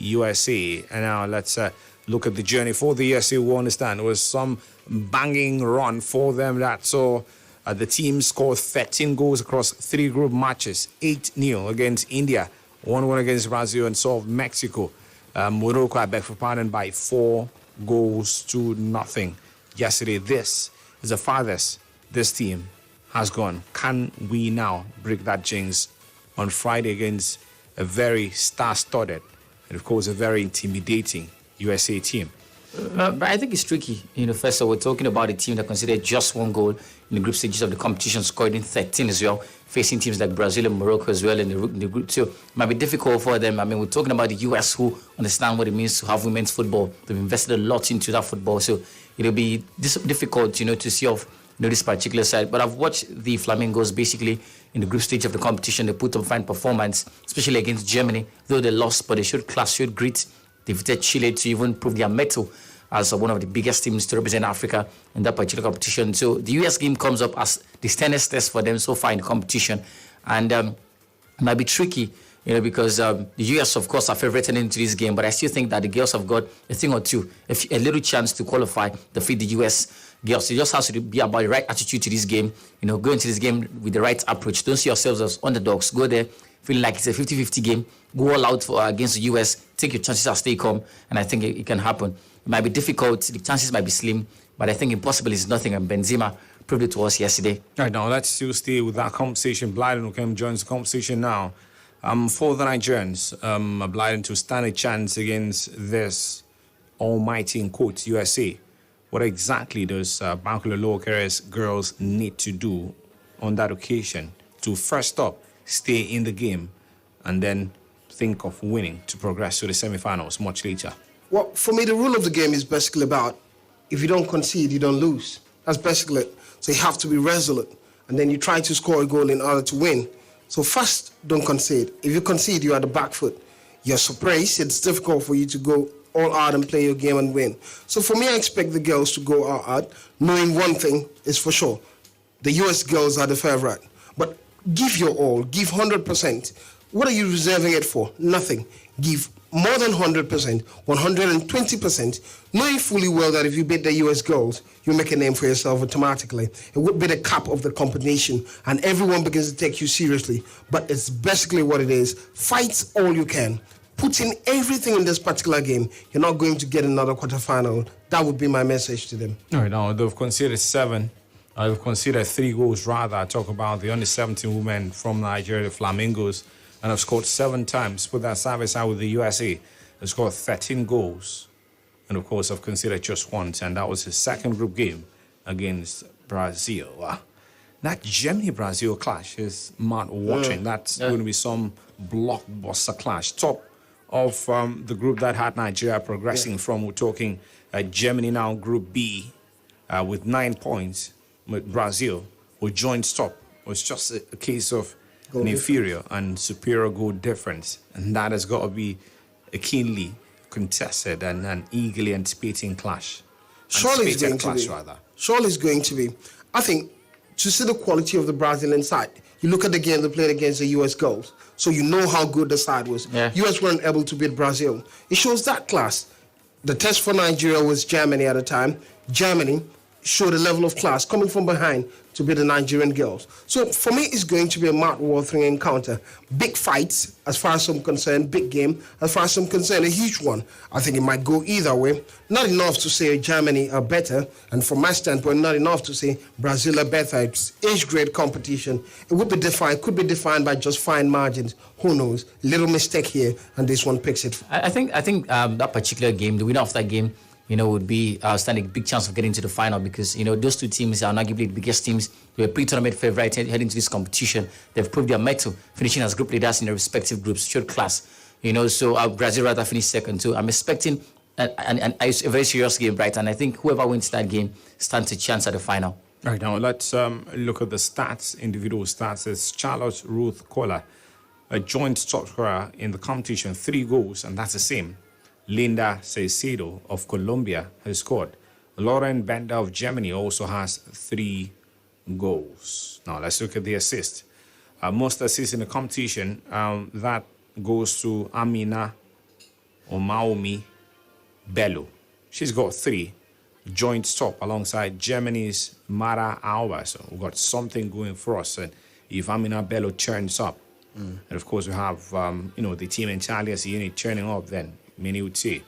USA. And now let's look at the journey for the USA. We understand it was some banging run for them that saw the team score 13 goals across 3 group matches, 8-0 against India, 1-1 against Brazil, and solved Mexico. Morocco, I beg for pardon, by 4 goals to nothing yesterday. This is the farthest this team has gone. Can we now break that jinx on Friday against a very star-studded and, of course, a very intimidating USA team? But I think it's tricky. First of all, we're talking about a team that considered just 1 goal in the group stages of the competition, scored in 13 as well, facing teams like Brazil and Morocco as well in the group too. It might be difficult for them. I mean, we're talking about the US, who understand what it means to have women's football. They've invested a lot into that football, so it'll be difficult, to see off this particular side. But I've watched the Flamingos basically in the group stage of the competition. They put up fine performance, especially against Germany, though they lost, but they showed class, showed grit. They defeated Chile to even prove their mettle as one of the biggest teams to represent Africa in that particular competition. So the US game comes up as the standard test for them so far in the competition. And it might be tricky, because the US, of course, are favorited into this game, but I still think that the girls have got a thing or two, a little chance to qualify, defeat the US girls. It just has to be about the right attitude to this game, go into this game with the right approach. Don't see yourselves as underdogs. Go there feeling like it's a 50-50 game. Go all out against the US. Take your chances as they come, and I think it can happen. It might be difficult. The chances might be slim, but I think impossible is nothing, and Benzema proved it to us yesterday. All right, now let's still stay with that conversation. Blyden who joins the conversation now. For the Nigerians, Blyden to stand a chance against this almighty, in quotes, USA, what exactly does Bankole Lokere's girls need to do on that occasion to first up stay in the game and then think of winning to progress to the semi-finals much later? Well, for me, the rule of the game is basically about if you don't concede, you don't lose. That's basically it. So you have to be resolute, and then you try to score a goal in order to win. So first, don't concede. If you concede, you're at the back foot. You're surprised. It's difficult for you to go all out and play your game and win. So for me, I expect the girls to go all out, knowing one thing is for sure. The US girls are the favorite. But give your all. Give 100%. What are you reserving it for? Nothing. Give more than 100%, 120%, knowing fully well that if you beat the US girls, you make a name for yourself automatically. It would be the cap of the competition, and everyone begins to take you seriously. But it's basically what it is. Fight all you can. Put in everything in this particular game. You're not going to get another quarterfinal. That would be my message to them. All right, now they've conceded 7. They've conceded 3 goals rather. I talk about the under 17 women from Nigeria, the Flamingos, and have scored 7 times. Put that side by side with the USA. They've scored 13 goals. And of course, have conceded just once. And that was his second group game against Brazil. That Germany-Brazil clash is mad watching. That's going to be some blockbuster clash. Top of the group that had Nigeria progressing from. We're talking Germany now, Group B, with 9 points. With Brazil, who joined top. It was just a case of an inferior and superior goal difference. And that has got to be a keenly contested and an eagerly anticipating clash. Surely it's going to be. Surely it's going to be. I think to see the quality of the Brazilian side, you look at the game they played against the US girls, so you know how good the side was. Yeah. US weren't able to beat Brazil. It shows that class. The test for Nigeria was Germany at the time. Germany showed a level of class coming from behind to beat the Nigerian girls. So for me, it's going to be a mouth-watering encounter. Big fights, as far as I'm concerned, big game, as far as I'm concerned, a huge one. I think it might go either way. Not enough to say Germany are better, and from my standpoint, not enough to say Brazil are better. It's age-grade competition. It would be defined, could be defined by just fine margins. Who knows? Little mistake here, and this one picks it. I think that particular game, the winner of that game, would be standing a big chance of getting to the final because, those two teams are arguably the biggest teams. They were pre-tournament favourites heading to this competition. They've proved their mettle, finishing as group leaders in their respective groups, showed class. So Brazil rather finished second too. I'm expecting a very serious game, right? And I think whoever wins that game stands a chance at the final. Right, now let's look at the stats, individual stats. It's Charlotte Ruth Kola, a joint top scorer in the competition, 3 goals, and that's the same. Linda Caicedo of Colombia has scored. Lauren Bender of Germany also has 3 goals. Now let's look at the assist. Most assists in the competition, that goes to Amina Omaomi Bello. She's got 3. Joint top alongside Germany's Mara Alba. So we've got something going for us. And if Amina Bello turns up, and of course we have, the team entirely as a unit turning up, then many would say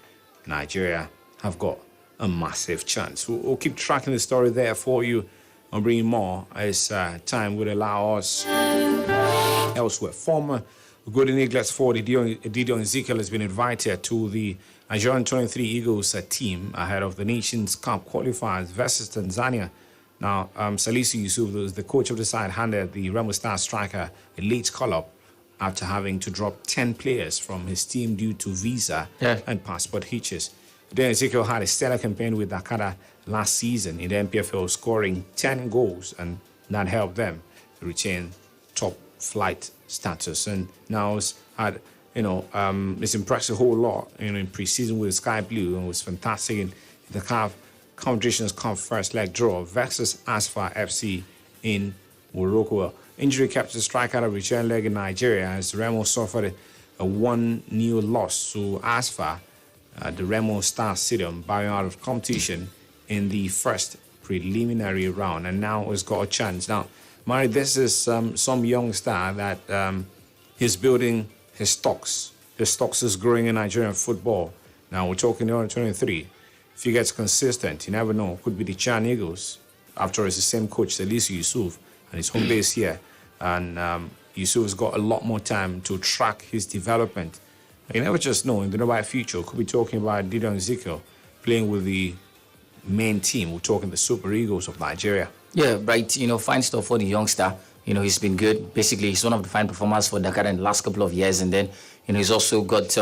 Nigeria have got a massive chance. We'll keep tracking the story there for you and bring more as time would allow us elsewhere. Former Golden Eagles forward Didion Ezekiel has been invited to the Nigerian 23 Eagles team ahead of the Nations Cup qualifiers versus Tanzania. Now, Salisu Yusuf, the coach of the side, handed the Remo Star striker a late call-up after having to drop 10 players from his team due to visa and passport hitches. Then Ezekiel had a stellar campaign with Dakar last season in the NPFL, scoring 10 goals, and that helped them to retain top flight status. And now it's had, it's impressed a whole lot, in pre-season with Sky Blue, and was fantastic in the competition's first leg draw versus Asfa FC in Morocco. Injury kept the striker at a return leg in Nigeria as Remo suffered a 1-0 loss to Asfa at the Remo Star Stadium, bowing out of competition in the first preliminary round, and now has got a chance. Now, Mari, this is some young star that he's building his stocks. His stocks is growing in Nigerian football. Now, we're talking under 23. If he gets consistent, you never know. Could be the Chan Eagles. After all, it's the same coach, Salisu Yusuf, and his home base here. And Yusuf has got a lot more time to track his development. You never just know. In the nearby future, could be talking about Didion Ezekiel playing with the main team. We're talking the Super Eagles of Nigeria. Yeah, right. Fine stuff for the youngster. He's been good. Basically, he's one of the fine performers for Dakar in the last couple of years. And then, he's also got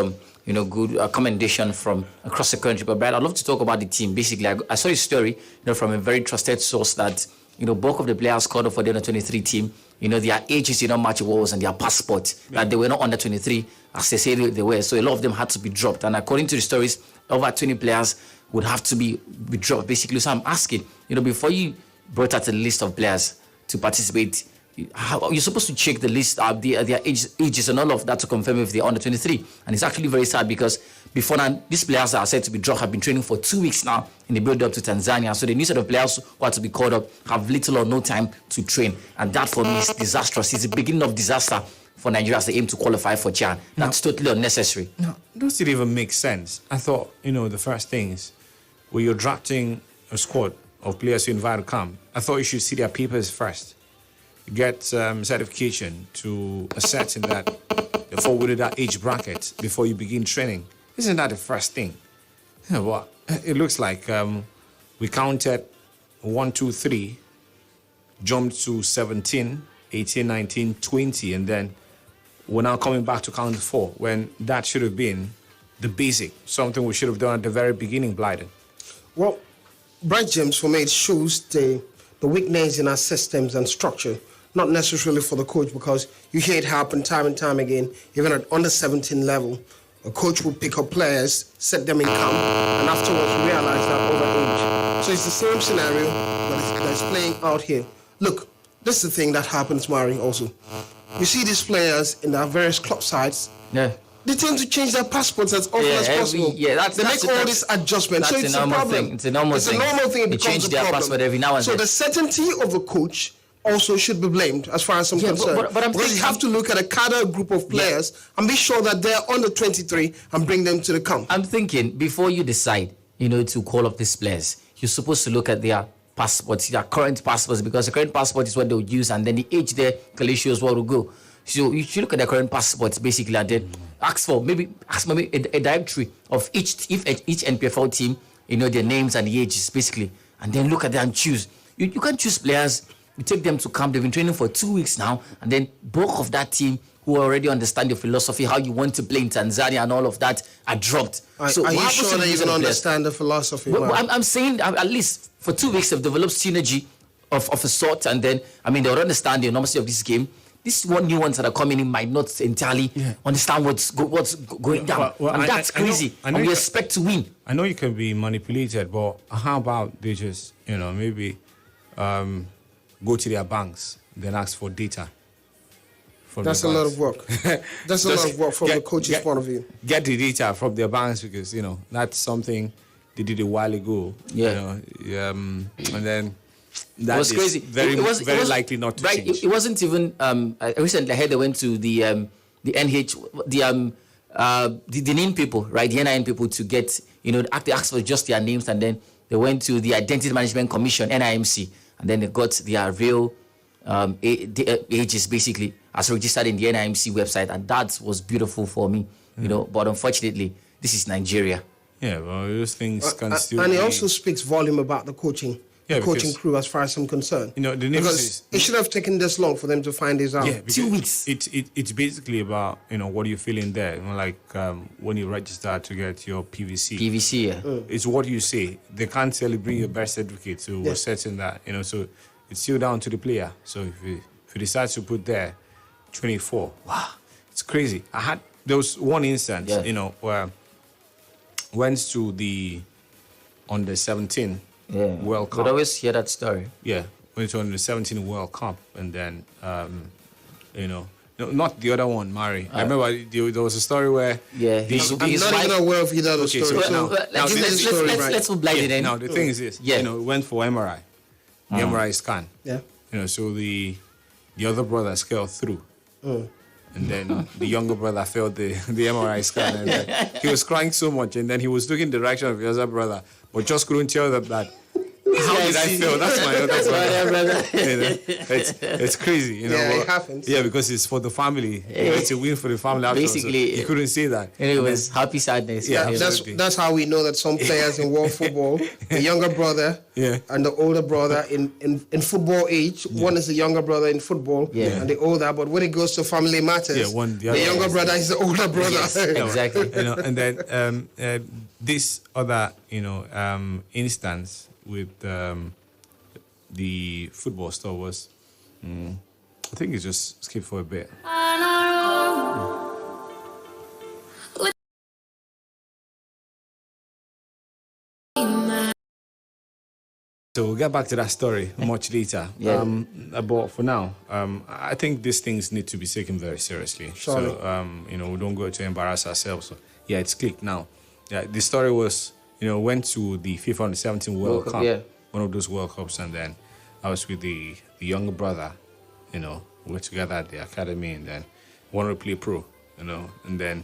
good commendation from across the country. But Brad, I'd love to talk about the team. Basically, I saw a story, from a very trusted source that, bulk of the players called up for the under 23 team, their ages did not match what was on their passport, that they were not under 23, as they say they were. So a lot of them had to be dropped. And according to the stories, over 20 players would have to be dropped, basically. So I'm asking, before you brought out a list of players to participate, how you're supposed to check the list of their ages and all of that to confirm if they're under 23. And it's actually very sad because before now, these players that are said to be dropped have been training for 2 weeks now in the build-up to Tanzania. So the new set of players who are to be called up have little or no time to train. And that for me is disastrous. It's the beginning of disaster for Nigeria as they aim to qualify for CHAN. That's totally unnecessary. No, does it even make sense? I thought, the first things, when you're drafting a squad of players you invite to come, I thought you should see their papers first. Get certification to ascertain that they fall within that age bracket before you begin training. Isn't that the first thing? Well, it looks like we counted 1, 2, 3, jumped to 17, 18, 19, 20, and then we're now coming back to count 4 when that should have been the basic, something we should have done at the very beginning, Blyden. Well, Bright James, for me, it shows the weakness in our systems and structure, not necessarily for the coach, because you hear it happen time and time again, even at under 17 level. A coach will pick up players, set them in camp, and afterwards realize they're overage. So it's the same scenario that's playing out here. Look, this is the thing that happens, Mari, also. You see these players in their various club sides. Yeah. They tend to change their passports as often as possible. They make all these adjustments. So it's a problem. It's a normal thing. They change their passport every now and then. So the certainty of the coach also should be blamed, as far as I'm concerned. But because you have to look at a cadre group of players and be sure that they're under 23 and bring them to the camp. I'm thinking, before you decide, to call up these players, you're supposed to look at their passports, their current passports, because the current passport is what they'll use, and then the age there clearly shows where to go. So you should look at their current passports, basically, and then ask maybe a directory of each NPFL team, their names and the ages, basically, and then look at them and choose. You can't choose players. You take them to camp. They've been training for 2 weeks now, and then bulk of that team who already understand your philosophy, how you want to play in Tanzania and all of that, are dropped. So are you sure they even understand the philosophy? Well, I'm saying at least for 2 weeks they've developed synergy of a sort, and then they'll understand the enormity of this game. These new ones that are coming in might not entirely understand what's going down, and that's crazy. And we expect to win. I know you can be manipulated, but how about they just maybe go to their banks, then ask for data from That's the a lot banks. of work. That's a lot of work from the coach's point of view. Get the data from their banks because that's something they did a while ago. Yeah. And then that It was is crazy. very It was likely not to right. change. It wasn't even. I recently heard they went to the NH the name people, right? The NIN people to get they asked for just their names, and then they went to the Identity Management Commission (NIMC), and then they got their real ages basically as registered in the NIMC website, and that was beautiful for me, But unfortunately, this is Nigeria. Yeah, well, those things can still. And it be- also speaks volume about the coaching. Yeah, The coaching because- crew, as far as I'm concerned. the name because is- it should have taken this long for them to find this out. Yeah, because 2 weeks. It's basically about what you're feeling there. Like when you register to get your PVC. PVC, yeah. It's what you say. They can't tell you bring your birth certificate, so we're certain that so it's still down to the player. So if you decide to put there 24, wow, it's crazy. There was one instance, where went to the under 17 World Cup. But I always hear that story. Yeah, went to the 17 World Cup, and then, no, not the other one, Mari. I remember there was a story where. Yeah, his I'm not wife- even aware of either of the Okay, stories. so So, now this is the story, right? let's move blind then. Now the thing is this. Yeah. Went for MRI, the MRI scan. yeah. So the other brother scaled through. And then the younger brother failed the MRI scan. And then he was crying so much, and then he was looking in the direction of the other brother, but just couldn't tell them that. How did I fail? That's my other brother. It's crazy, Yeah, but- it happens. Yeah, because it's for the family. It's a win for the family. after all, so Basically, you couldn't say that. And it was happy sadness. Yeah, right? absolutely. That's how we know that some players in world football, the younger brother Yeah. and the older brother in football age, one is the younger brother in football Yeah. and the older, but when it goes to family matters, Yeah, the other younger one. brother is the older brother. Yes, exactly. And then this other instance with the football stuff was I think it's just skip for a bit. So we'll get back to that story much later. Yeah. But for now, I think these things need to be taken very seriously. Surely. So, we don't go to embarrass ourselves. So, yeah, it's clicked now. Yeah, the story was, went to the FIFA Under 17 World Cup, yeah. one of those World Cups, and then I was with the younger brother, we were together at the academy, and then wanted to play pro, and then,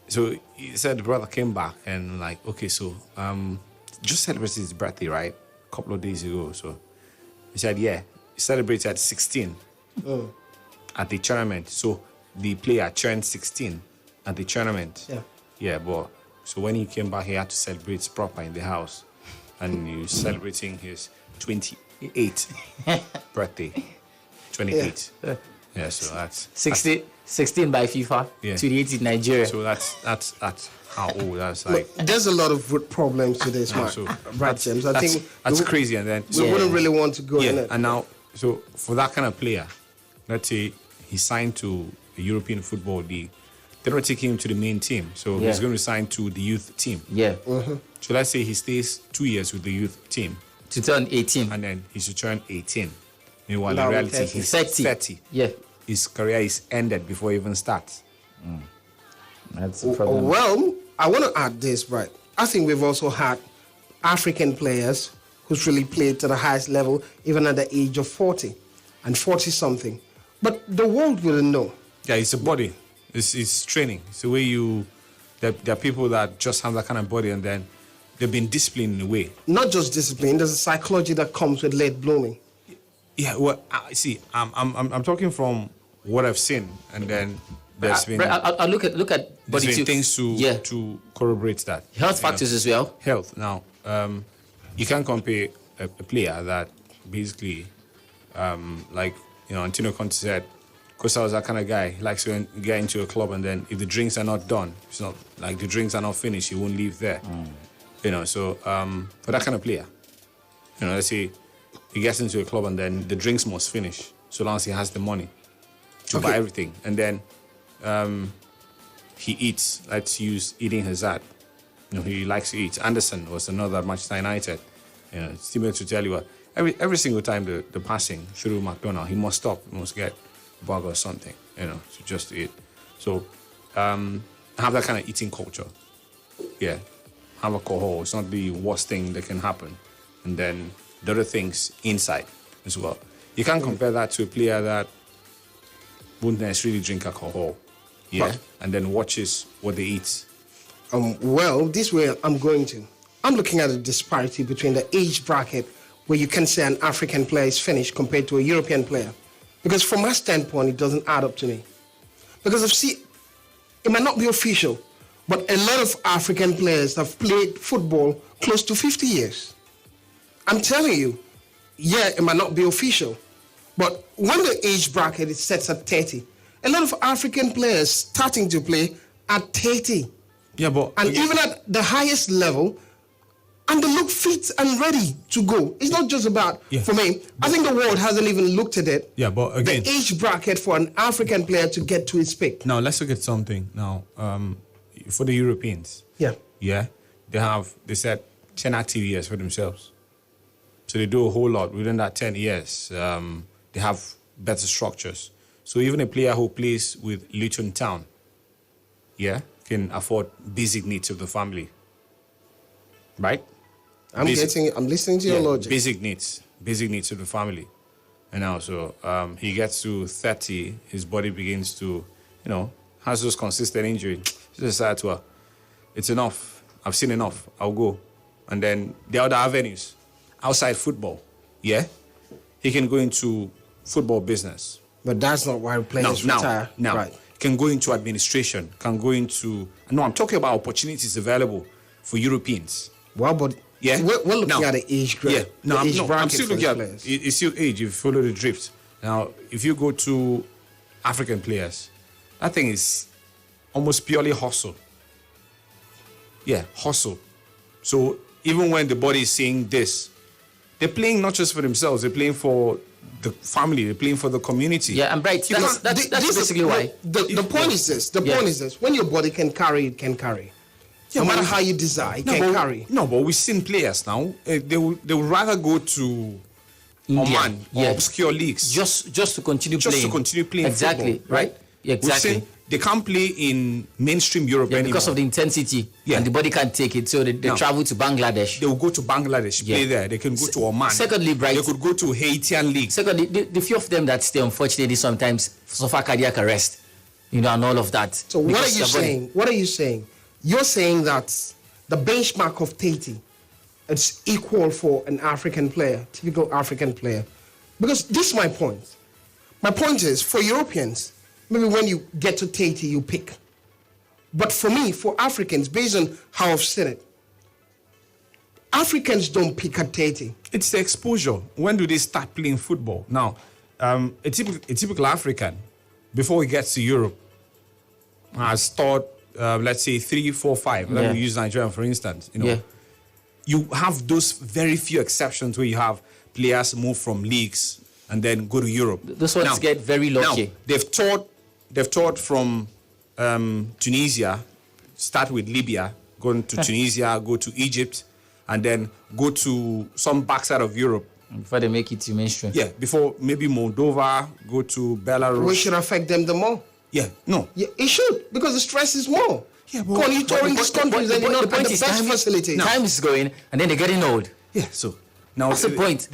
so he said the brother came back and like, okay, so, just celebrated his birthday, right? A couple of days ago. So he said, yeah, he celebrated at 16 at the tournament. So the player turned 16 at the tournament. Yeah. Yeah, but so when he came back, he had to celebrate proper in the house. And he was celebrating his 28th birthday. 28. Yeah, so that's 16 by FIFA, Yeah. 28 in Nigeria. so that's how old that's like. There's a lot of root problems to this, man. So Right, James? I think that's we- crazy. And then We wouldn't really want to go in yeah, it. and now, so for that kind of player, let's say he signed to the European Football League, they're not taking him to the main team. So Yeah. he's going to sign to the youth team. Yeah. So let's say he stays 2 years with the youth team, To turn 18. and then he should turn 18. Meanwhile, Now in reality, 30. he's 30. 30. Yeah. His career is ended before he even starts. That's the problem. Well, I want to add this, right? I think we've also had African players who's really played to the highest level, even at the age of 40 and 40 something. But the world wouldn't know. Yeah, it's a body. It's training. It's the way there are people that just have that kind of body, and then they've been disciplined in a way. Not just discipline, there's a psychology that comes with late blooming. Yeah, well, see, I'm talking from what I've seen, and then there's been I'll look at there's body been too. things Yeah. to corroborate that. Health You know, factors as well. Health. Now, you can't compare a player that basically, like Antonio Conte said, Costa was that kind of guy. He likes to get into a club, and then if the drinks are not done, it's not like the drinks are not finished, he won't leave there. So for that kind of player, let's say he gets into a club, and then the drinks must finish, so long as he has the money to buy everything, and then he eats. Let's use Eden Hazard. He likes to eat. Anderson was another at Manchester United. Similar to tell you what, every single time the passing through McDonald, he must stop. He must get burger or something, to just eat. So have that kind of eating culture. Yeah, have alcohol. It's not the worst thing that can happen. And then the other things inside as well. You can't compare that to a player that wouldn't necessarily drink alcohol, and then watches what they eat. Well, this way I'm looking at the disparity between the age bracket where you can say an African player is finished compared to a European player. Because from my standpoint, it doesn't add up to me. Because it might not be official, but a lot of African players have played football close to 50 years. I'm telling you, it might not be official, but when the age bracket is set at 30, a lot of African players starting to play at 30. Yeah, but even at the highest level, and they look fit and ready to go. It's not just about, for me, I think the world hasn't even looked at it. Yeah, but again, the age bracket for an African player to get to its peak. Now, let's look at something now. For the Europeans, they set 10 active years for themselves. So they do a whole lot within that 10 years. They have better structures. So even a player who plays with Luton Town, can afford basic needs of the family. Right? I'm listening to your logic. Basic needs of the family. And now, so he gets to 30, his body begins to, has those consistent injuries. He decides, well, it's enough. I've seen enough. I'll go. And then the other avenues, outside football, he can go into football business. But that's not why players retire. Now, right. Can go into administration, can go into... No, I'm talking about opportunities available for Europeans. Well, but we're looking at the age grade. I'm still looking at it's still age if you follow the drift. Now, if you go to African players, that thing is almost purely hustle. Yeah, hustle. So even when the body is saying this, they're playing not just for themselves, they're playing for the family, they're playing for the community. Yeah, and right. That's basically why. The point is this. The point is this. When your body can carry, it can carry. No matter how you desire, it can carry. No, but we've seen players now. They would rather go to Oman or obscure leagues just to continue playing. Just to continue playing exactly, football, right? Exactly. We've seen they can't play in mainstream Europe anymore. Because of the intensity. And the body can't take it. So they travel to Bangladesh. They will go to Bangladesh, play there. They can go to Oman. Secondly, Bright. They could go to Haitian league. Secondly, the few of them that stay, unfortunately, sometimes suffer cardiac arrest, and all of that. So what are you saying? What are you saying? You're saying that the benchmark of 30, it's equal for an African player, typical African player. Because this is my point. My point is, for Europeans, maybe when you get to 30, you pick. But for me, for Africans, based on how I've seen it, Africans don't pick at 30. It's the exposure. When do they start playing football? Now, a typical African, before he gets to Europe, has taught, let's say, 3, 4, 5. Let me use Nigeria, for instance. You have those very few exceptions where you have players move from leagues and then go to Europe. Those ones get very lucky. Now, they've taught from Tunisia, start with Libya, go to Tunisia, go to Egypt, and then go to some backside of Europe. Before they make it to mainstream. Yeah, before maybe Moldova, go to Belarus. Which should affect them the more. Yeah, no. Yeah, it should, because the stress is more. Yeah, but you're touring these countries and you're not at the best facility. Time is going, and then they're getting old. Yeah, so now that's the point.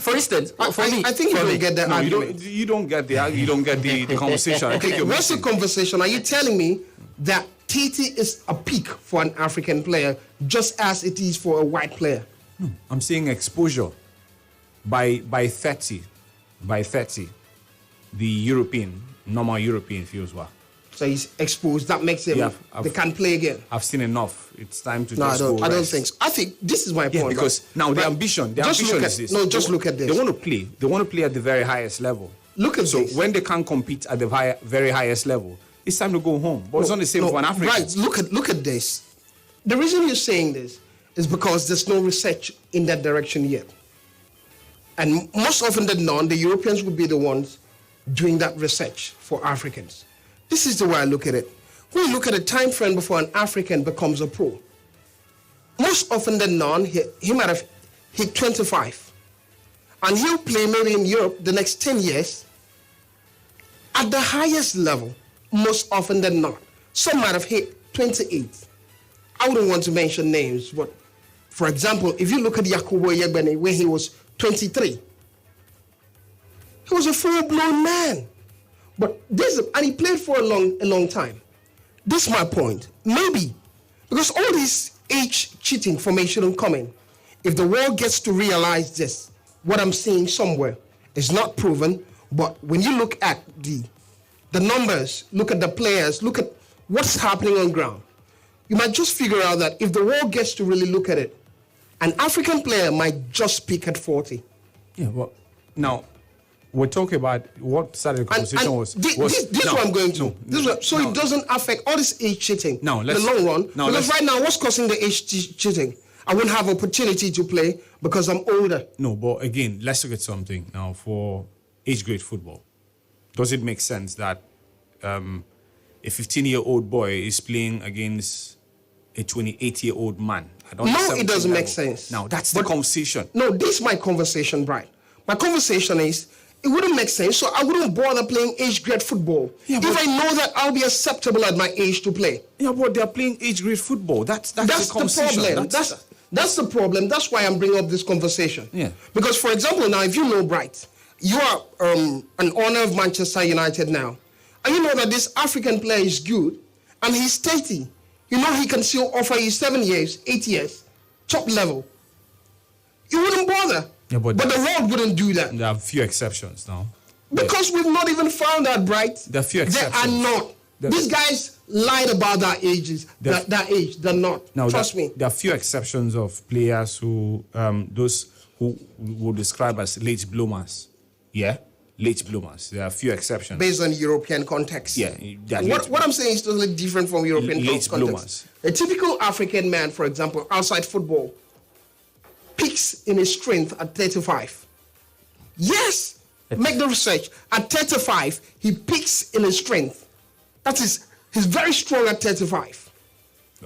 For instance, for me, I think you don't get that argument. You don't get the conversation. I think what's the conversation? Are you telling me that 30 is a peak for an African player, just as it is for a white player? No, I'm saying exposure. By 30, the normal European feels well. So he's exposed. That makes him. They can't play again. I've seen enough. It's time to. No, I don't think so. I think this is my point. Because now the ambition is this. No, just look at this. They want to play. They want to play at the very highest level. Look at this. So when they can't compete at the very highest level, it's time to go home. But it's not the same for an African. Right. Look at this. The reason you're saying this is because there's no research in that direction yet. And most often than not, the Europeans would be the ones doing that research for Africans. This is the way I look at it. When you look at the time frame before an African becomes a pro, most often than not, he might have hit 25. And he'll play maybe in Europe the next 10 years. at the highest level, most often than not, some might have hit 28. I wouldn't want to mention names, but for example, if you look at Yakubu Yegbene, where he was 23, he was a full-blown man. But and he played for a long time. This is my point. Maybe, because all this age cheating formation coming, if the world gets to realize this, what I'm seeing somewhere is not proven, but when you look at the numbers, look at the players, look at what's happening on ground, you might just figure out that if the world gets to really look at it, an African player might just peak at 40. Yeah, well, now, we're talking about what started the conversation was. This is what I'm going to. It doesn't affect all this age cheating in the long run. Because right now, what's causing the age cheating? I won't have opportunity to play because I'm older. No, but again, let's look at something now for age grade football. Does it make sense that a 15-year-old boy is playing against a 28-year-old man? No, it doesn't make sense. Now, that's the conversation. No, this is my conversation, Brian. My conversation is, it wouldn't make sense, so I wouldn't bother playing age grade football if I know that I'll be acceptable at my age to play. Yeah, but they're playing age grade football. That's the conversation. Problem. That's the problem. That's why I'm bringing up this conversation. Yeah. Because, for example, now, if you know Bright, you are an owner of Manchester United now, and you know that this African player is good, and he's 30. You know he can still offer you 7 years, 8 years, top level. You wouldn't bother. Yeah, but the world wouldn't do that. There are a few exceptions now. Because we've not even found out, Bright. There are a few exceptions. They are not. These guys lied about that age. They're not. Now, Trust me. There are a few exceptions of players who, those who would describe as late bloomers. Yeah? Late bloomers. There are a few exceptions. Based on European context. Yeah. What I'm saying is totally different from European context. Bloomers. A typical African man, for example, outside football, peaks in his strength at 35. Yes! Make the research. At 35, he peaks in his strength. That is, he's very strong at 35.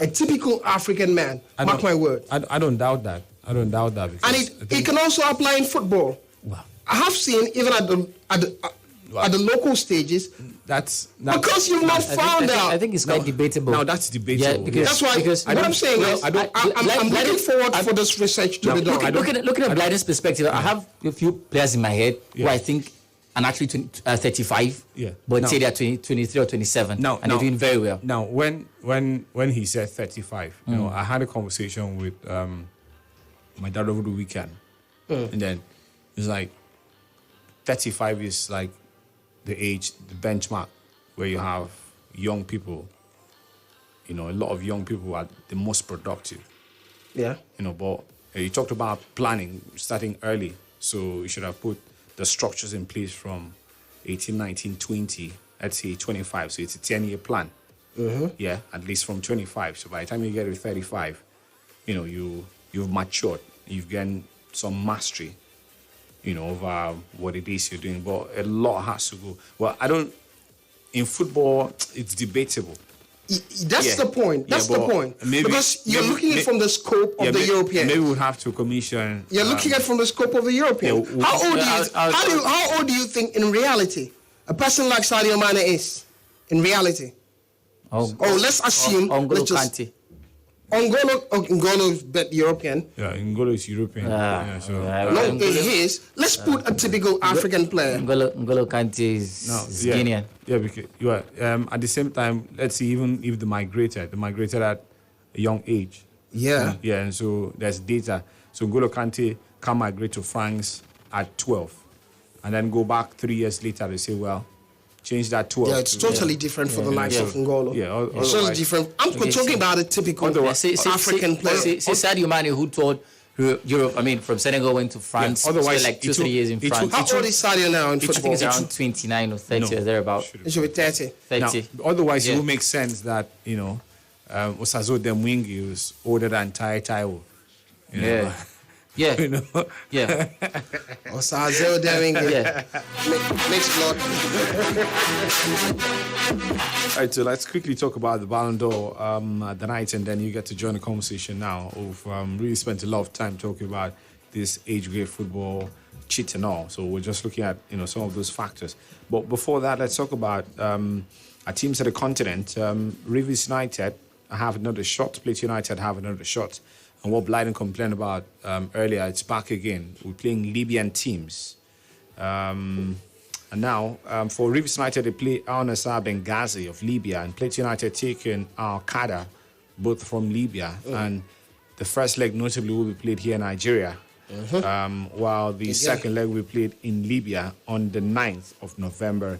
A typical African man. Mark my word. I don't doubt that. I don't doubt that. And it can also apply in football. Wow. I have seen, even at the local stages, that's because you've not found out. I think it's quite debatable. Now that's debatable. Yeah, because what I'm saying is, I'm looking forward for this research to be done. Looking at Blyden's perspective, I have a few players in my head who I think are actually 35, but say they're 23 or 27, and they're doing very well. Now, when he said 35, you know, I had a conversation with my dad over the weekend, and then it's like 35 is like the age, the benchmark where you have young people. You know, a lot of young people are the most productive. Yeah. You know, but you talked about planning, starting early. So you should have put the structures in place from 18, 19, 20, let's say 25. So it's a 10-year plan. Yeah, at least from 25. So by the time you get to 35, you know, you've matured. You've gained some mastery, you know, over what it is you're doing. But a lot has to go. Well, in football, it's debatable. That's the point. That's the point. Because you're looking at it from the scope of the European. Maybe we'll have to commission. You're looking at it from the scope of the European. How old do you think in reality a person like Sadio Mane is? In reality? Let's assume. N'Golo is bet European. Yeah, N'Golo is European. Let's put a typical African player. N'Golo Kante is Guinean. Yeah, because you are. At the same time, let's see, even if they migrated at a young age. Yeah. Yeah, and so there's data. So N'Golo Kante can migrate to France at 12, and then go back 3 years later. They say, well, change that 12. Yeah, it's totally different for the likes of N'Golo. Yeah, it's totally different. I'm talking about a typical African player. Say Sadio Mane, who toured Europe, from Senegal went to France. Otherwise, like 2-3 years in France. How old is Sadio now in football? I think it's around 29 or 30 or thereabout. It should be 30. 30. Now, otherwise, it would make sense that, Osazo Demwingi was older than Taiwo. Yeah. You know? Yeah. Osazo Demwingi. Yeah. Mixed blood. All right, so let's quickly talk about the Ballon d'Or the night, and then you get to join the conversation now. We've really spent a lot of time talking about this age grade football, cheat and all. So we're just looking at some of those factors. But before that, let's talk about our teams at the continent. Rivers United have another shot. Plateau United have another shot. And what Blyden complained about earlier, it's back again. We're playing Libyan teams. And now, for Rivers United, they play Al Nassr Benghazi of Libya, and Plateau United taking Al Qaeda, both from Libya. And the first leg notably will be played here in Nigeria, while the second leg will be played in Libya on the 9th of November.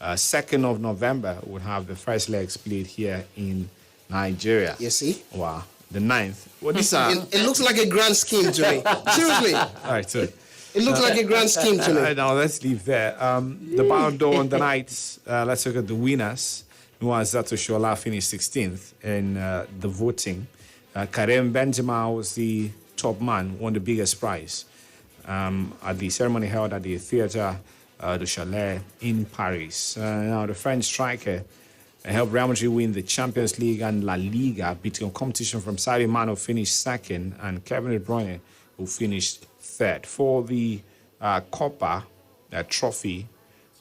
2nd of November, we'll have the first legs played here in Nigeria. You see? Wow. The 9th. What is that? It looks like a grand scheme to me. Seriously. All right, so It looks like a grand scheme to me. now let's leave there. The Ballon d'Or on the night. Let's look at the winners. Zato Shola finished 16th in the voting. Karim Benzema was the top man, won the biggest prize at the ceremony held at the Theatre du Chalet in Paris. Now the French striker helped Real Madrid win the Champions League and La Liga, beating competition from Sadio Mane, who finished second, and Kevin De Bruyne, who finished third. For the Copa trophy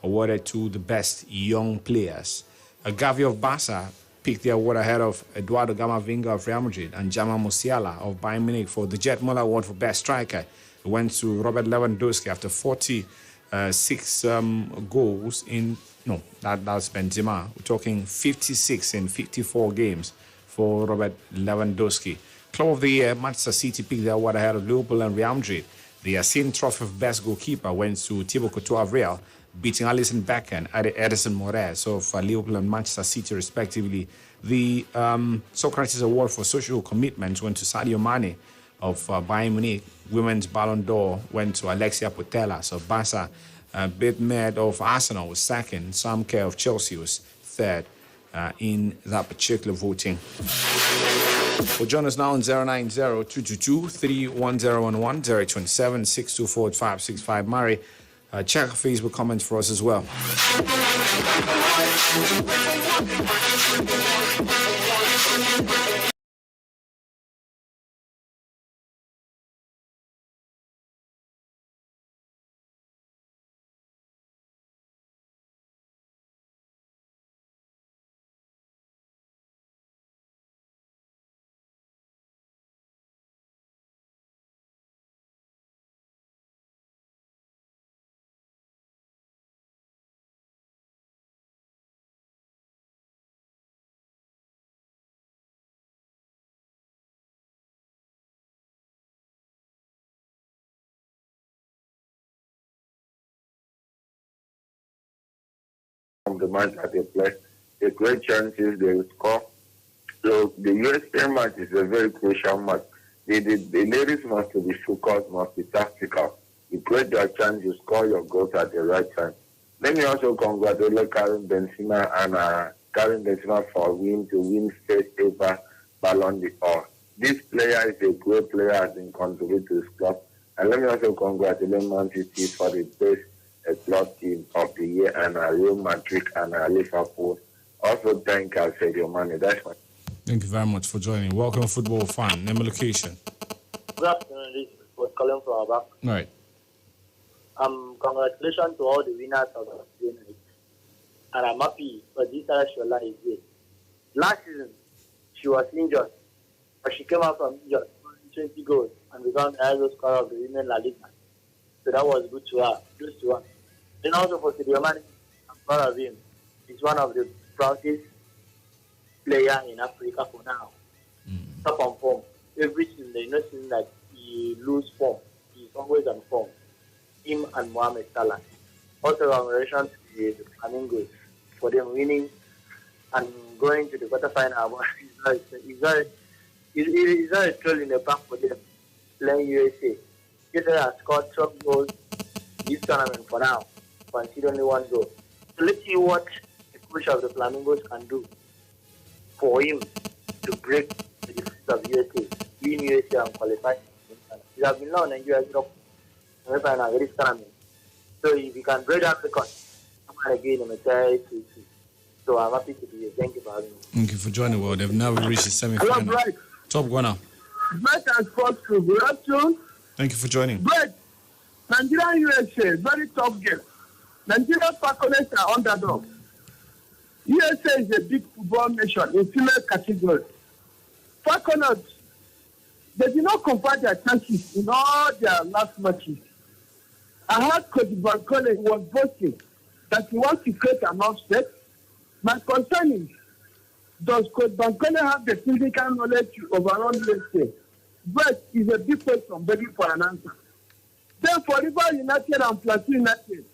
awarded to the best young players, Gavi of Barca picked the award ahead of Eduardo Camavinga of Real Madrid and Jamal Musiala of Bayern Munich. For the Jet Muller Award for best striker, it went to Robert Lewandowski after 46 goals in... No, that's Benzema. We're talking 56 in 54 games for Robert Lewandowski. Club of the Year, Manchester City picked the award ahead of Liverpool and Real Madrid. The Yassine Trophy of Best Goalkeeper went to Thibaut Courtois of Real, beating Alisson Becker and Edison Moraes of Liverpool and Manchester City, respectively. The Socrates Award for Social Commitment went to Sadio Mane of Bayern Munich. Women's Ballon d'Or went to Alexia Putellas of Barca. Bidmed of Arsenal was second. Sam Kerr of Chelsea was third in that particular voting. Well, join us now on 090-222-31011, 027-624-565. Mari, check our Facebook comments for us as well. From the match that they play, the great chances they will score. So the USA match is a very crucial match. The ladies must be focused, must be tactical. You create your chance, you score your goals at the right time. Let me also congratulate Karim Benzema and Karim Benzema for win first ever Ballon d'Or. This player is a great player, has been contributed to his club. And let me also congratulate Man City for the best club team of the year, and Real Madrid and Liverpool. Also thank Sadio Mane. That's my. Thank you very much for joining. Welcome, football fan. Name and location. Good afternoon. This is Colin from Abak. Right. Congratulations to all the winners of the game. And I'm happy for this Shola is here. Last season, she was injured, but she came out from injured, 20 goals, and became the highest scorer of the Women La Liga. So that was good to her, close to her. Then also for Sadio Mane, I'm proud of him. He's one of the proudest players in Africa for now. Top on form. Every season, there's no season that he lose form. He's always on form. Him and Mohamed Salah. Also, congratulations to the Flamingos for them winning and going to the quarterfinal. It's not a troll in the back for them playing USA. USA has scored 12 goals this tournament for now, conceded only one goal. So let's see what the coach of the Flamingos can do for him to break the defense of USA, win USA and qualify. It has been long Nigeria Europe final this tournament. So if you can break that record, come on again and try to. So I'm happy to be here. Thank you for having me. Thank you for joining. Well, they've never reached the semi-final. Hello, Bright. Top Gunner. Bright and Sports Crew. Good afternoon. Thank you for joining. Bright, Nigeria USA, very tough game. Nigeria Falconers are underdogs. USA is a big football nation in female category. Falconers, they did not convert their chances in all their last matches. I heard Coach Bankole was boasting that he wants to create an upset. My concern is, does Coach Bankole have the physical knowledge to overrun USA? But is a big question begging for an answer. Then for River United and Plateau United,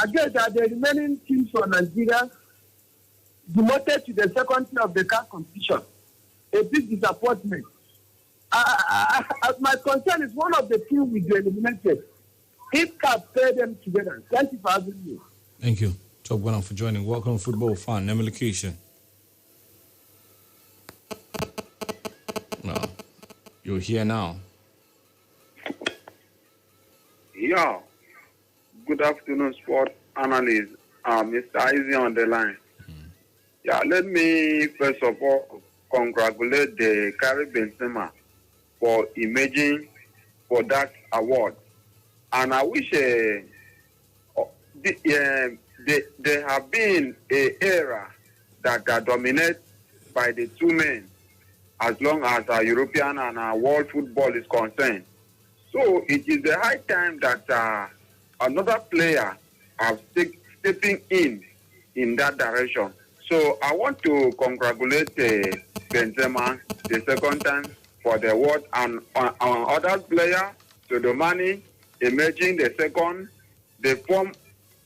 again that the remaining teams for Nigeria demoted to the second tier of the CAF competition. A big disappointment. My concern is one of the teams will be eliminated. If CAF pair them together. Thank you for having me. Thank you. Top one for joining. Welcome, football fan. Name location. No. You're here now. Yeah. Good afternoon, sport analyst. Mr. Izzy on the line. Yeah, let me first of all congratulate the Karim Benzema for emerging for that award. And I wish there have been an era that are dominated by the two men as long as our European and world football is concerned. So it is the high time that another player has stepping in that direction. So I want to congratulate Benzema the second time for the award, and other player, Sodomani, emerging the second, the form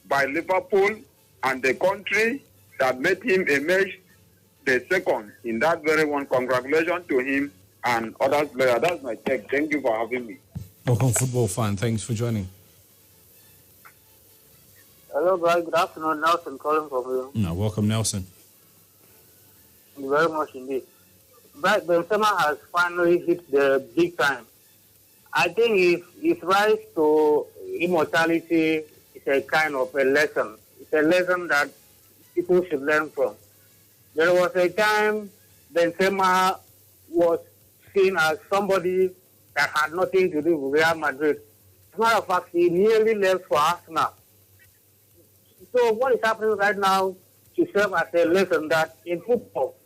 by Liverpool and the country that made him emerge the second in that very one. Congratulations to him and other players. That's my take. Thank you for having me. Welcome, football fan. Thanks for joining. Hello, guys. Good afternoon. Nelson calling from you. No, welcome, Nelson. Thank you very much indeed. But Benzema has finally hit the big time. I think his rise to immortality is a kind of a lesson. It's a lesson that people should learn from. There was a time Benzema was seen as somebody that had nothing to do with Real Madrid. As a matter of fact, he nearly left for Arsenal. So what is happening right now to serve as a lesson that in football,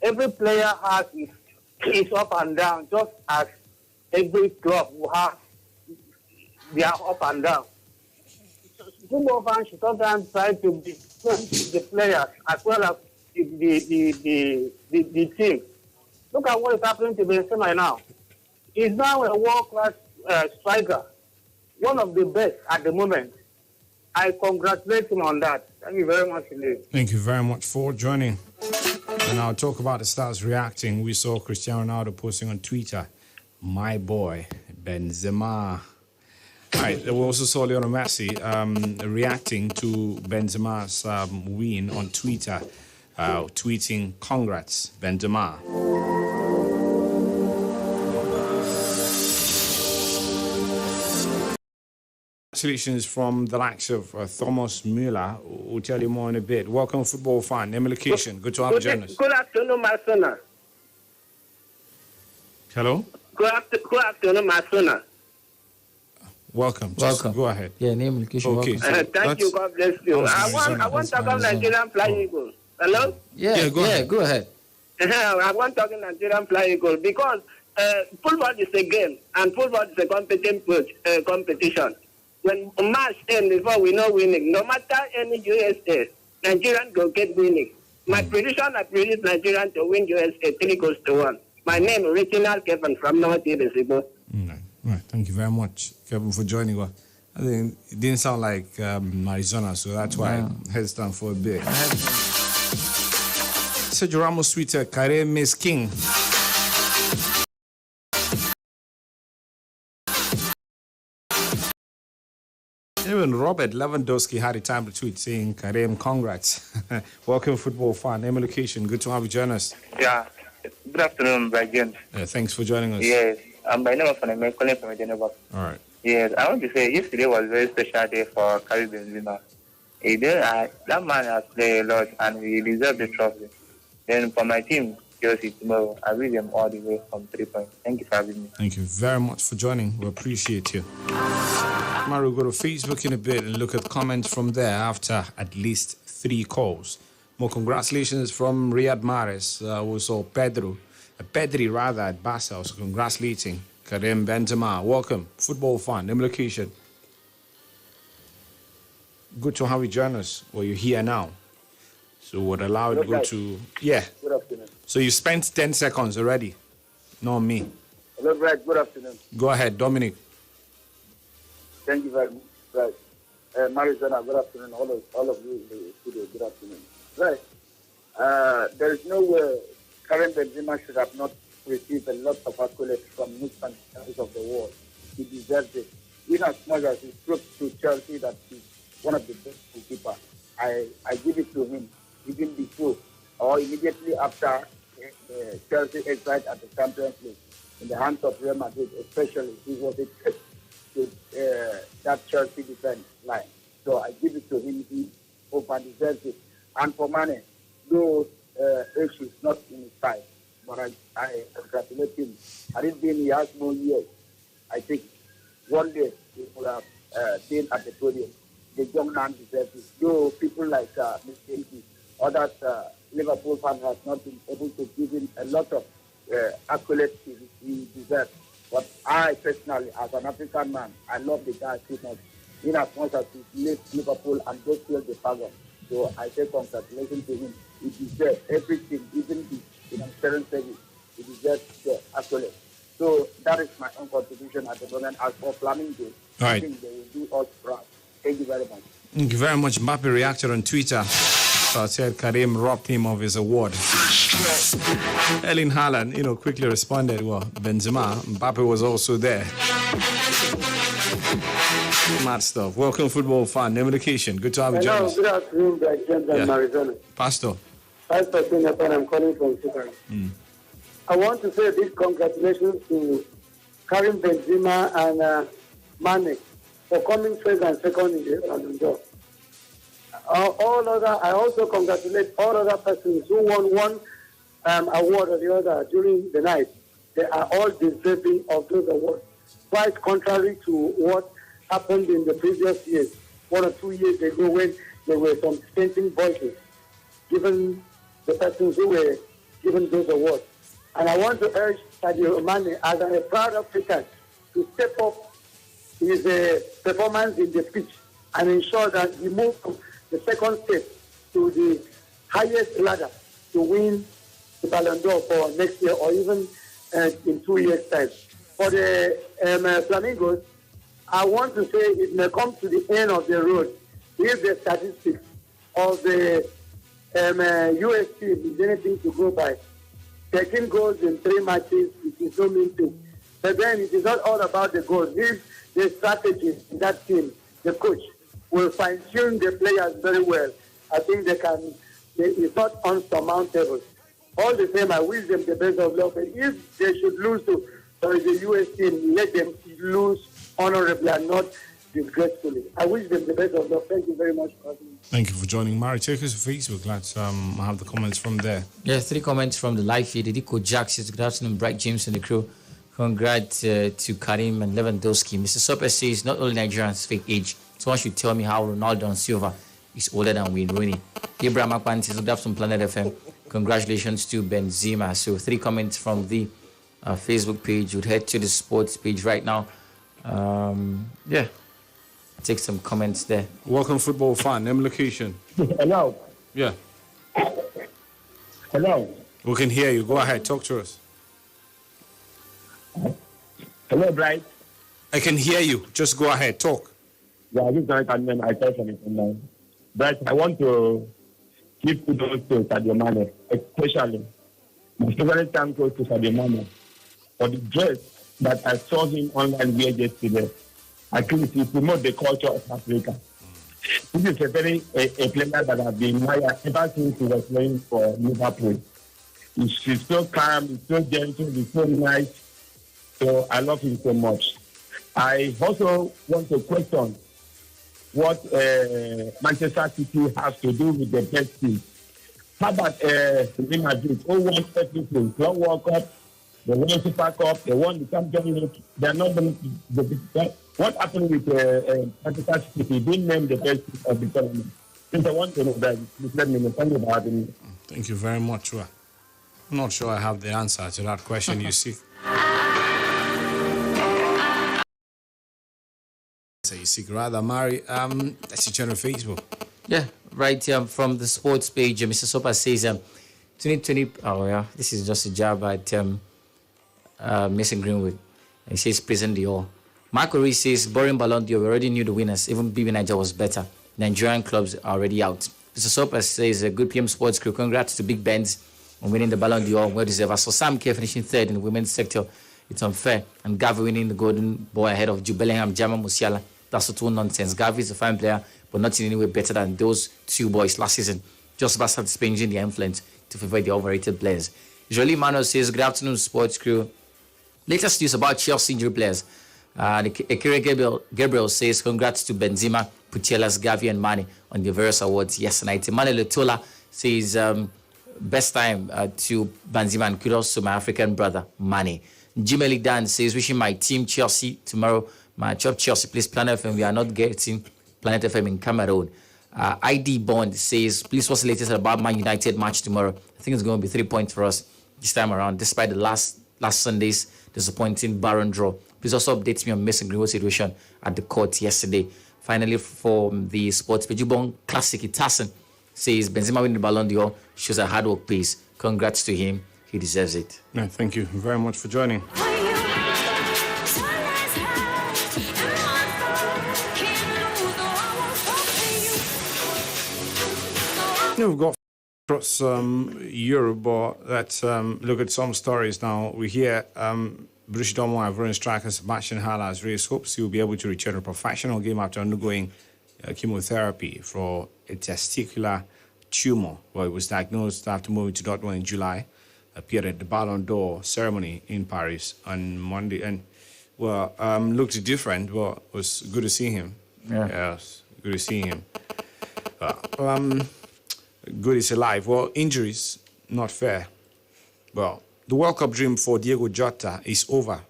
every player has his up and down, just as every club will have their up and down. Football fans should sometimes try to be the players as well as the team. Look at what is happening to Benzema now. He's now a world-class striker, one of the best at the moment. I congratulate him on that. Thank you very much indeed. Thank you very much for joining. And I'll talk about the stars reacting. We saw Cristiano Ronaldo posting on Twitter, my boy, Benzema. All right, we also saw Lionel Messi reacting to Benzema's win on Twitter, tweeting, congrats, Benzema. Congratulations from the likes of Thomas Müller. We'll tell you more in a bit. Welcome, football fan. Name location. Good to have you join us. Good afternoon, my son. Hello? Good afternoon, my son. Welcome. Just go ahead. Yeah, name location. Okay. Thank you. God bless you. I want to talk about Nigerian Flying Eagle. Hello? Yeah, go ahead. I want to talk about Nigerian Flying Eagle because football is a game and football is a competition. When a match ends before we know winning, no matter any USA, Nigerian go get winning. My prediction, I predict Nigerian to win USA 3-1. My name is Reginald Kevin from North Ibezibo. Right. Thank you very much, Kevin, for joining us. I think it didn't sound like Arizona, so that's why I heads down for a bit. Sergio Ramos tweeted, Karim is king. Even Robert Lewandowski had a time to tweet saying, Karim, congrats. Welcome, football fan. Name and location. Good to have you join us. Yeah. Good afternoon, Brian. Thanks for joining us. Yes. My name is Fanny, calling from Geneva. All right. Yes. I want to say yesterday was a very special day for Karim Benzema. That man has played a lot and he deserves the trophy. Then for my team, Chelsea tomorrow. I read them all the way from 3 points. Thank you for having me. Thank you very much for joining. We appreciate you. Tomorrow we'll go to Facebook in a bit and look at comments from there after at least 3 calls. More congratulations from Riyad Mahrez. We saw Pedri at Barca, also congratulating Karim Benzema. Welcome, football fan, name location. Good to have you join us. Well, you're here now. So what allowed you to go to... Yeah. Good afternoon. So you spent 10 seconds already. Not me. Hello, Brad. Good afternoon. Go ahead, Dominic. Thank you very much, Brad. Marizana, good afternoon. All of you in the studio, good afternoon. Right. There is no way Karim Benzema should have not received a lot of accolades from nooks and corners of the world. He deserves it. In as much as he proved to Chelsea that he's one of the best goalkeepers, I give it to him even before or immediately after Chelsea exit at the Champions League in the hands of Real Madrid, especially. He was a threat to that Chelsea defense line. So I give it to him. He over-deserves it. And for Mane, those issues not in his side, but I congratulate him. Had it been he has more years, I think one day he would have been at the podium. The young man deserves it. Though people like Mr. Iti, others Liverpool fans have not been able to give him a lot of accolades he deserves. But I personally, as an African man, I love the guy too much. In as much as he left Liverpool and just feel the power. So I say congratulations to him. He deserves everything, even the humanitarian service. He deserves the accolade. So that is my own contribution at the moment. As for Flamingo, I think they will do us proud. Thank you very much. Thank you very much. Mbappe reacted on Twitter. So I said Karim robbed him of his award. Erling Haaland, quickly responded, well, Benzema, Mbappe was also there. Mad stuff. Welcome, football fan. Name location. Good to have you join us. Good afternoon, James and Arizona. Pastor. Pastor Singapore, I'm calling from Sudan. I want to say a big congratulations to Karim Benzema and Mane for coming first and second in the Ballon d'Or. I also congratulate all other persons who won one award or the other during the night. They are all deserving of those awards. Quite contrary to what happened in the previous years, 1 or 2 years ago, when there were some dissenting voices given the persons who were given those awards. And I want to urge Sadio Mane, as a proud African, to step up his performance in the pitch and ensure that he moves from the second step to the highest ladder to win the Ballon d'Or for next year or even in 2 years' time. For the Flamingos, I want to say it may come to the end of the road if the statistics of the US team is anything to go by. 13 goals in 3 matches, it is no mean thing. But then it is not all about the goals. If the strategy in that team, the coach, will fine-tune the players very well, I think it's not unsurmountable. All the same, I wish them the best of luck. But if they should lose to the US team, let them lose honorably and not disgracefully. I wish them the best of luck. Thank you very much for having me. Thank you for joining. Mari, take us to Facebook. Let's have the comments from there. Yeah, 3 comments from the live feed. Ediko Jax says, good afternoon, Bright James and the crew. Congrats to Karim and Lewandowski. Mr. Soper says, not only Nigerians fake age. Someone should tell me how Ronaldo and Silva is older than Wayne Rooney. Abraham Akpan says, good afternoon, Planet FM. Congratulations to Benzema. So 3 comments from the Facebook page. We'll head to the sports page right now. Take some comments there. Welcome, football fan. Name location. Hello. Yeah. Hello. We can hear you. Go ahead. Talk to us. Hello, Bright. I can hear you. Just go ahead. Talk. Yeah, this is I touch on it now. Bright, I want to give kudos to Sadio Mane, especially my favorite time goes to Sadio Mane for the dress that I saw him online wear yesterday. I think he promote the culture of Africa. This is a player that I've been admired ever since he was playing for Liverpool. He's so calm, he's so gentle, he's so nice. So I love him so much. I also want to question what Manchester City has to do with the best team. How about Real Madrid? Who won everything? Club World Cup, they won Super Cup, they won the Champions League. They are not going to. What happened with Manchester City? He didn't name the best of the tournament. Since I want to know that, please let me know something about it. Thank you very much. I'm not sure I have the answer to that question you seek. So you seek rather, Mari. That's your channel on Facebook. Yeah, right from the sports page, Mr. Sopa says 2020. Oh yeah, this is just a jab at Mason Greenwood. He says present the all. Marco Reese says boring Ballon d'Or. We already knew the winners. Even BB Niger was better. Nigerian clubs are already out. Mr. Sopa says a good PM Sports crew. Congrats to Big Benz on winning the Ballon d'Or. Well deserved. I saw Sam Kerr finishing third in the women's sector. It's unfair. And Gavi winning the Golden Boy ahead of Jude Bellingham, Jama Musiala. That's total nonsense. Gavi is a fine player, but not in any way better than those two boys last season. Just about changing their influence to favor the overrated players. Jolie Manuel says, good afternoon, sports crew. Latest news about Chelsea injury players. Akira Gabriel says, congrats to Benzema, Putellas, Gavi, and Mane on the various awards yesterday. Emmanuel Letola says, best time to Benzema and kudos to my African brother, Mane. Jimmy Dan says, wishing my team Chelsea tomorrow. My job Chelsea, please Planet FM. We are not getting Planet FM in Cameroon. ID Bond says, please what's the latest about Man United match tomorrow? I think it's going to be 3 points for us this time around, despite the last Sunday's disappointing Ballon draw. Please also update me on Mason Greenwood situation at the court yesterday. Finally, from the sports page, Jubon Classic Itasen says, Benzema winning the Ballon d'Or shows a hard work pays. Congrats to him. He deserves it. Yeah, thank you very much for joining. We've got across Europe, but let's look at some stories now. We hear Borussia Dortmund Ivorian striker Sebastian Haller has raised hopes he will be able to return to a professional game after undergoing chemotherapy for a testicular tumor. Well, it was diagnosed after moving to Dortmund in July. Appeared at the Ballon d'Or ceremony in Paris on Monday, and looked different. Well, it was good to see him. Yeah, it was good to see him. Good is alive. Well, injuries, not fair. Well, the World Cup dream for Diego Jota is over.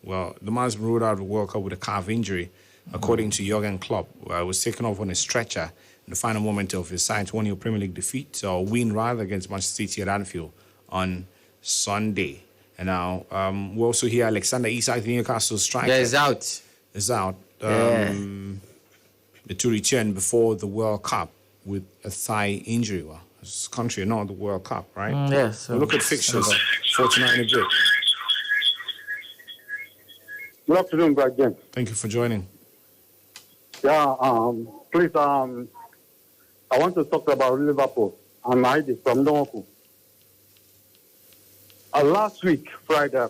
Well, the man's been ruled out of the World Cup with a calf injury, according to Jurgen Klopp. It was taken off on a stretcher in the final moment of his side's 1-0 Premier League defeat, or win rather, against Manchester City at Anfield on Sunday. And now we also hear Alexander Isak, the Newcastle striker. Yeah, he's out. Is out. To return before the World Cup with a thigh injury. Well, it's country, not the World Cup, right? Yeah. So look at fixtures for tonight in a bit. Good afternoon, Brad James. Thank you for joining. Yeah, please, I want to talk about Liverpool. I'm Heidi from Liverpool. Last week, Friday,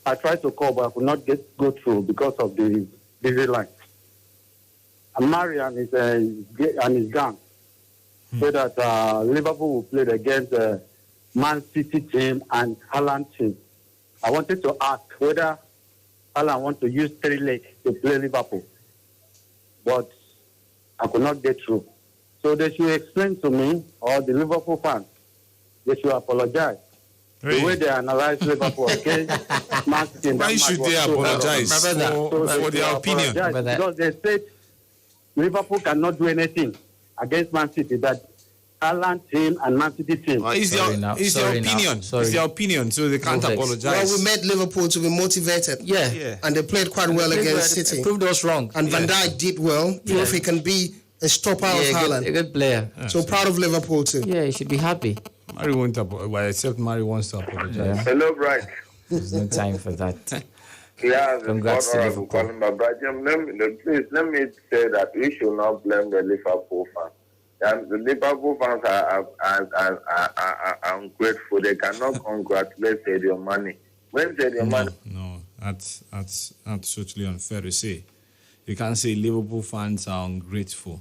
I tried to call, but I could not go through because of the busy line. And Mari and his gang said that Liverpool will play against the Man City team and Haaland team. I wanted to ask whether Haaland wants to use 3 legs to play Liverpool, but I could not get through. So they should explain to me, or the Liverpool fans, they should apologize. The way they analyze Liverpool against Man City. Why should they apologize for their opinion? Because they said Liverpool cannot do anything against Man City, that Haaland team and Man City team. It's their opinion. It's their opinion, so they can't apologize. Well, we made Liverpool to be motivated. Yeah. And they played quite well against City. Proved us wrong. And Van Dijk did well. Proof he can be a stopper of Haaland. A good player. So proud of Liverpool too. Yeah, he should be happy. Mari won't apologize. Well, except Mari wants to apologize. Yeah. Hello, Bright. There's no time for that. Yeah, Congrats to Liverpool. Calling my brother. Please let me say that we should not blame the Liverpool fans. And the Liverpool fans are ungrateful. They cannot congratulate Sadio Mane. When Sadio Mane... No, that's totally unfair to say. You can't say Liverpool fans are ungrateful.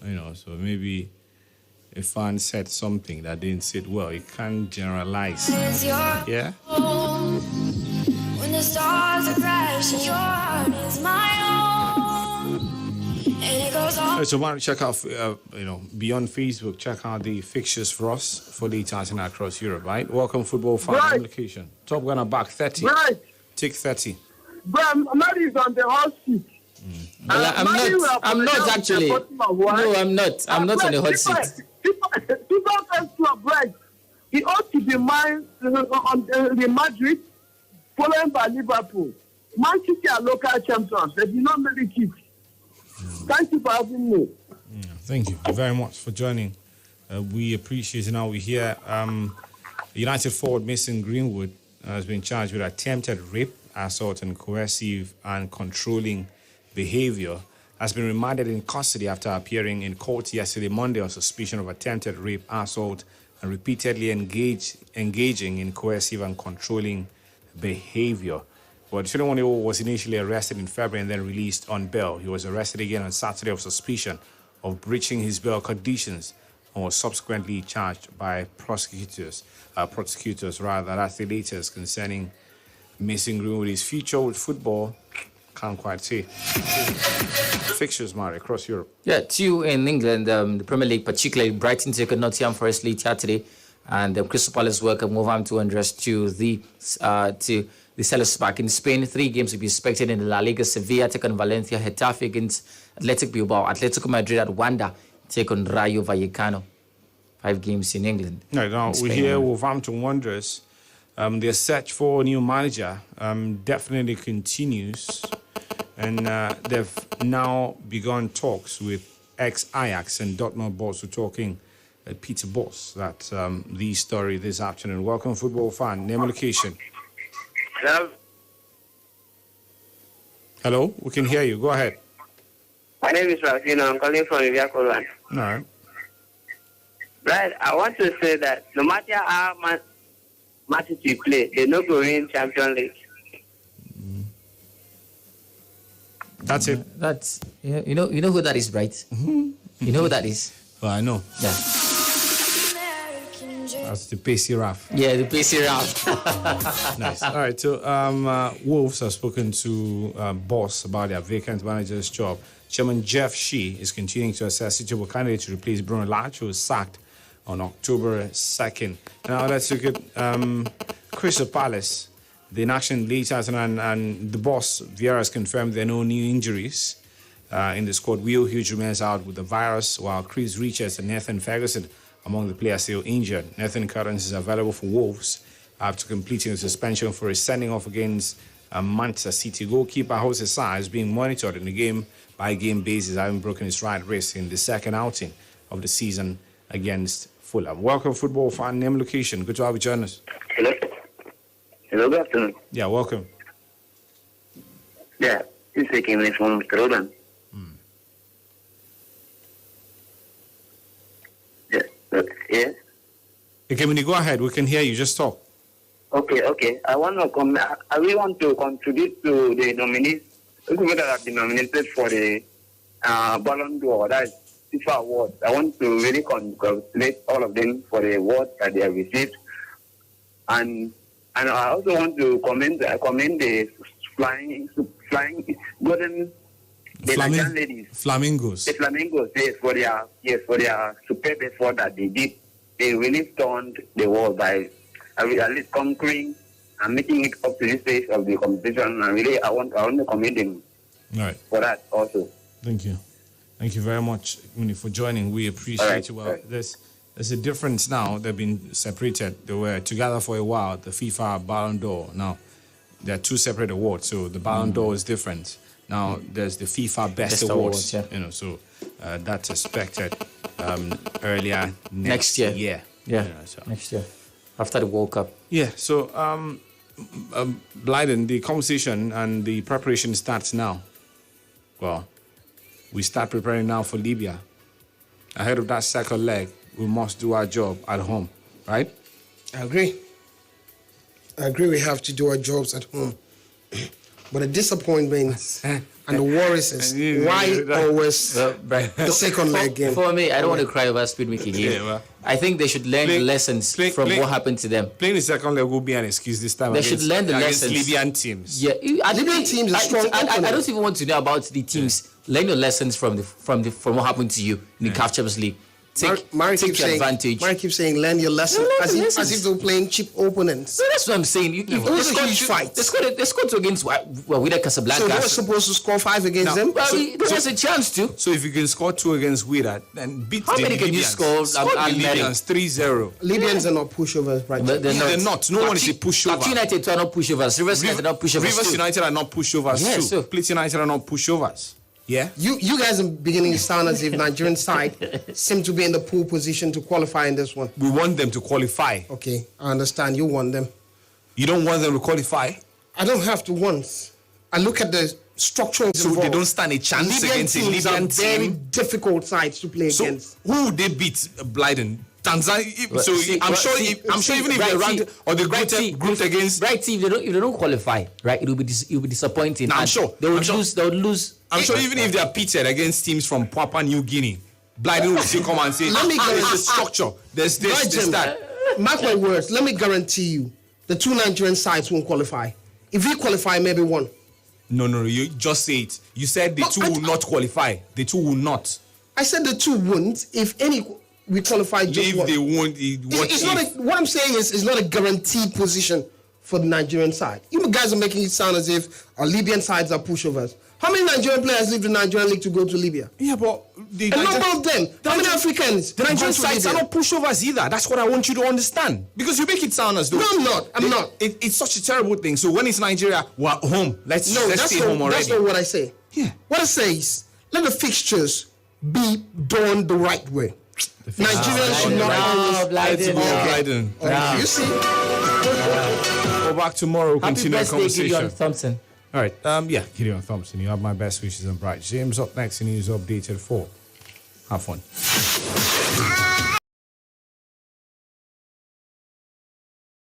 So maybe a fan said something that didn't sit well. You can't generalize. Yeah? When the stars are crashing, your heart is my own. And it goes on. Right, so why don't you check out, beyond Facebook, check out the fixtures for us for the international across Europe, right? Welcome, football fan Right. location. Top Gunner back 30. Right. Take 30. But Mali is on the hot seat. Well, I'm not actually. No, I'm not. I'm not on the hot seat. People first club, right? He ought to be mine on the Madrid, followed by Liverpool. Man City are local champions. They do not make it. Thank you for having me. Thank you very much for joining. We appreciate it. Now we hear United forward Mason Greenwood has been charged with attempted rape, assault, and coercive and controlling behavior. Has been remanded in custody after appearing in court yesterday, Monday, on suspicion of attempted rape, assault, and repeatedly engaging in coercive and controlling behavior. But the 21-year-old was initially arrested in February and then released on bail. He was arrested again on Saturday of suspicion of breaching his bail conditions and was subsequently charged by prosecutors, that's the latest concerning Mason Greenwood. His future with football, can't quite say. Fixtures, Mari, across Europe. Yeah, two in England, the Premier League, particularly Brighton take on Nottingham Forest later today, and Crystal Palace welcome Wolverhampton Wanderers to the Sellers Park. In Spain, 3 games will be expected in the La Liga. Sevilla take on Valencia, Getafe against Athletic Bilbao, Atletico Madrid at Wanda take on Rayo Vallecano. 5 games in England. Right, now we hear Wolverhampton Wanderers. Their search for a new manager definitely continues, and they've now begun talks with ex-Ajax and Dortmund boss. We're talking Peter Bosz. That's the story this afternoon. Welcome, football fan. Name and location. Hello, we can hear you. Go ahead. My name is Rafino. I'm calling from Iviakolan. All right. Right, I want to say that no matter how matches you play, they no go win Champions League. That's it. That's you know who that is, right? Mm-hmm. You know who that is? Well, I know. Yeah. That's the Pacey Raf. Yeah, the Pacey Raf. Nice. All right. So, Wolves have spoken to Boss about their vacant manager's job. Chairman Jeff Shee is continuing to assess suitable candidates to replace Bruno Lage, who was sacked on October 2nd. Now, let's look at Crystal Palace. The in action later, and the boss, Vieira, has confirmed there are no new injuries in the squad. Will Hughes remains out with the virus, while Chris Richards and Nathan Ferguson among the players still injured. Nathan Currens is available for Wolves after completing a suspension for his sending off against Manchester City. Goalkeeper Jose Sa is being monitored in a game-by-game basis, having broken his right wrist in the second outing of the season against Fulham. Welcome, football fan. Name, location. Good to have you join us. Hello. Hello, good afternoon. Yeah, welcome. Yeah, this is taking me from Mr. Rodan. Yeah. Okay, when you go ahead, we can hear you. Just talk. Okay. I really want to contribute to the nominees, people that have been nominated for the Ballon d'Or, that is FIFA award. I want to really congratulate all of them for the awards that they have received, and I also want to commend the flying golden. The Nigerian ladies, Flamingos. The Flamingos, yes, for their superb effort that they did. They really turned the world by at least conquering and making it up to this stage of the competition. And really, I want to commend them for that also. Thank you very much, for joining. We appreciate you. Well, there's a difference now. They've been separated. They were together for a while. The FIFA Ballon d'Or. Now, there are 2 separate awards. So the Ballon d'Or is different. Now there's the FIFA Best Awards, yeah. So that's expected earlier next year. Yeah, next year after the World Cup. Yeah. So, Blyden, the conversation and the preparation starts now. Well, we start preparing now for Libya. Ahead of that second leg, we must do our job at home, right? I agree. We have to do our jobs at home. But the disappointment and the worries is why always the second leg game. For me, I don't want to cry over Speedweek again. Yeah, well. I think they should learn the lessons from what happened to them. Playing the second leg will be an excuse this time. They should learn the against lessons. Libyan teams. Yeah, Libyan teams are strong. I don't even want to know about the teams. Learn your lessons from what happened to you in the CAF Champions League. Take your advantage. Mari keeps saying, learn your lesson. As if they were playing cheap opponents. So that's what I'm saying. It was a huge fight. They scored two against Wydad Casablanca. So they were supposed to score 5 against them? Well, there was a chance to. So if you can score 2 against Wydad, then beat How the many can you Libyans. score? The Libyans 3-0. Libyans are not pushovers, right? They're not. No one is a pushover. Plateau United are not pushovers. Rivers United are not pushovers. Rivers United are not pushovers Yes, too. so. Plateau United are not pushovers. Yeah. You guys are beginning to sound as if Nigerian side seem to be in the poor position to qualify in this one. We want them to qualify. Okay, I understand. You want them. You don't want them to qualify? I don't have to once. I look at the structural. So they don't stand a chance Libyan against a teams Libyan are very team. difficult sides to play So against. who would they beat? Blyden? Tanzania. Well, So see, I'm well, sure. see, I'm sure even if right, they're ranked see, or the right, see, grouped against. Right, see, if they don't qualify, right, it will be disappointing. Nah, I'm And sure. they would I'm sure. lose. They would lose. I'm sure even if they are pitted against teams from Papua New Guinea, Blyden will still come and say, Let me go- there's a structure. There's this, Right, there's Jim. that. Mark my words. Let me guarantee you, the 2 Nigerian sides won't qualify. If we qualify, maybe 1. No, you just say it. You said the No, 2 I- will not qualify. The 2 will not. I said the 2 won't. If any, we qualify just If 1. they won't, It's not what I'm saying is it's not a guaranteed position for the Nigerian side. You guys are making it sound as if our Libyan sides are pushovers. How many Nigerian players leave the Nigerian league to go to Libya? Yeah, but A number of them. How many Africans? The Nigerian go to sides are Libya? not pushovers either. That's what I want you to understand. Because you make it sound as though. No, I'm not. I'm not. It's such a terrible thing. So when it's Nigeria, we're at home. Let's That's stay not, home already. that's not what I say. Yeah. What I say is, let the fixtures be done the right way. Nigerians should not always. Blyden. Okay, you see? Go back tomorrow. We'll Happy continue the birthday, conversation. Gideon Thompson. All right. Yeah, Gideon Thompson. You have my best wishes and bright. James up next in News Updated 4. Have fun.